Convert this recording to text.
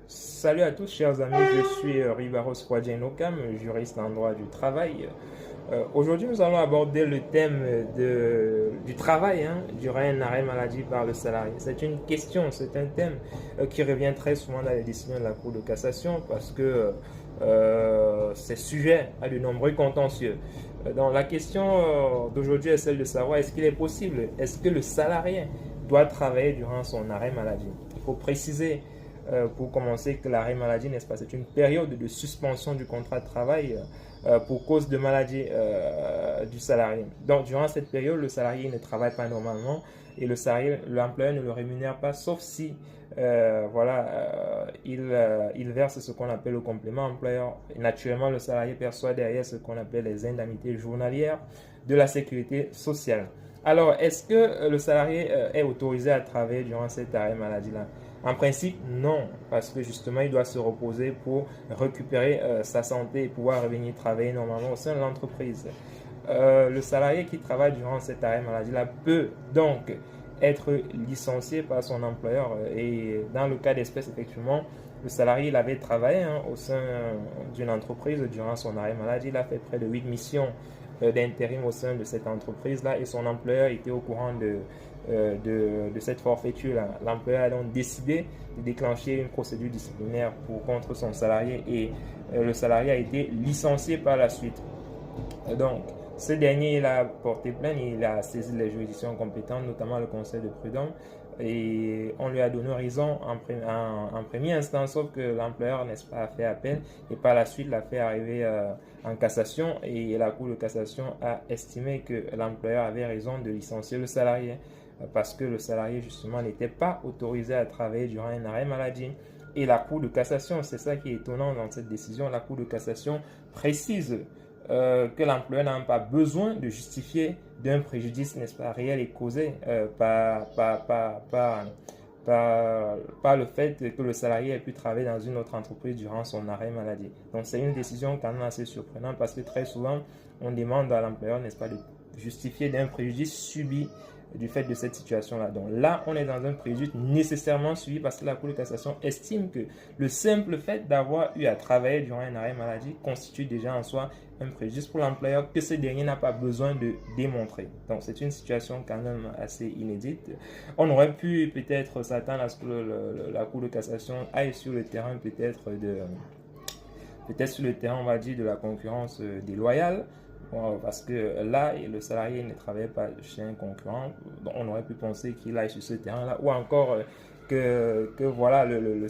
Salut à tous, chers amis, je suis Rivaros Kwadjenokam, juriste en droit du travail. Aujourd'hui, nous allons aborder le thème du travail durant un arrêt maladie par le salarié. C'est une question, c'est un thème qui revient très souvent dans les décisions de la Cour de cassation parce que c'est sujet à de nombreux contentieux. Donc la question d'aujourd'hui est celle de savoir est-ce qu'il est possible, est-ce que le salarié doit travailler durant son arrêt maladie. Il faut préciser pour commencer que l'arrêt maladie, n'est-ce pas, c'est une période de suspension du contrat de travail pour cause de maladie du salarié. Donc, durant cette période, le salarié ne travaille pas normalement et l'employeur ne le rémunère pas, sauf si il verse ce qu'on appelle le complément employeur. Et naturellement, le salarié perçoit derrière ce qu'on appelle les indemnités journalières de la sécurité sociale. Alors, est-ce que le salarié est autorisé à travailler durant cet arrêt maladie-là? En principe, non, parce que justement, il doit se reposer pour récupérer sa santé et pouvoir revenir travailler normalement au sein de l'entreprise. Le salarié qui travaille durant cet arrêt maladie-là peut donc être licencié par son employeur. Et dans le cas d'espèce, effectivement, le salarié il avait travaillé au sein d'une entreprise durant son arrêt maladie. Il a fait près de 8 missions d'intérim au sein de cette entreprise-là et son employeur était au courant de cette forfaiture-là. L'employeur a donc décidé de déclencher une procédure disciplinaire contre son salarié et le salarié a été licencié par la suite. Donc, ce dernier, il a porté plainte, il a saisi les juridictions compétentes, notamment le conseil de prud'homme, et on lui a donné raison en première instance, sauf que l'employeur, n'est-ce pas, a fait appel, et par la suite l'a fait arriver en cassation, et la Cour de cassation a estimé que l'employeur avait raison de licencier le salarié, parce que le salarié, justement, n'était pas autorisé à travailler durant un arrêt maladie. Et la Cour de cassation, c'est ça qui est étonnant dans cette décision, la Cour de cassation précise que l'employeur n'a pas besoin de justifier d'un préjudice, n'est-ce pas, réel et causé par le fait que le salarié ait pu travailler dans une autre entreprise durant son arrêt maladie. Donc c'est une décision quand même assez surprenante parce que très souvent on demande à l'employeur, n'est-ce pas, de justifier d'un préjudice subi du fait de cette situation-là. Donc là, on est dans un préjudice nécessairement suivi parce que la Cour de cassation estime que le simple fait d'avoir eu à travailler durant un arrêt maladie constitue déjà en soi un préjudice pour l'employeur que ce dernier n'a pas besoin de démontrer. Donc c'est une situation quand même assez inédite. On aurait pu peut-être s'attendre à ce que la Cour de cassation aille sur le terrain peut-être sur le terrain, on va dire, de la concurrence déloyale. Bon, parce que là, le salarié ne travaillait pas chez un concurrent, donc on aurait pu penser qu'il aille sur ce terrain-là, ou encore que voilà, le salarié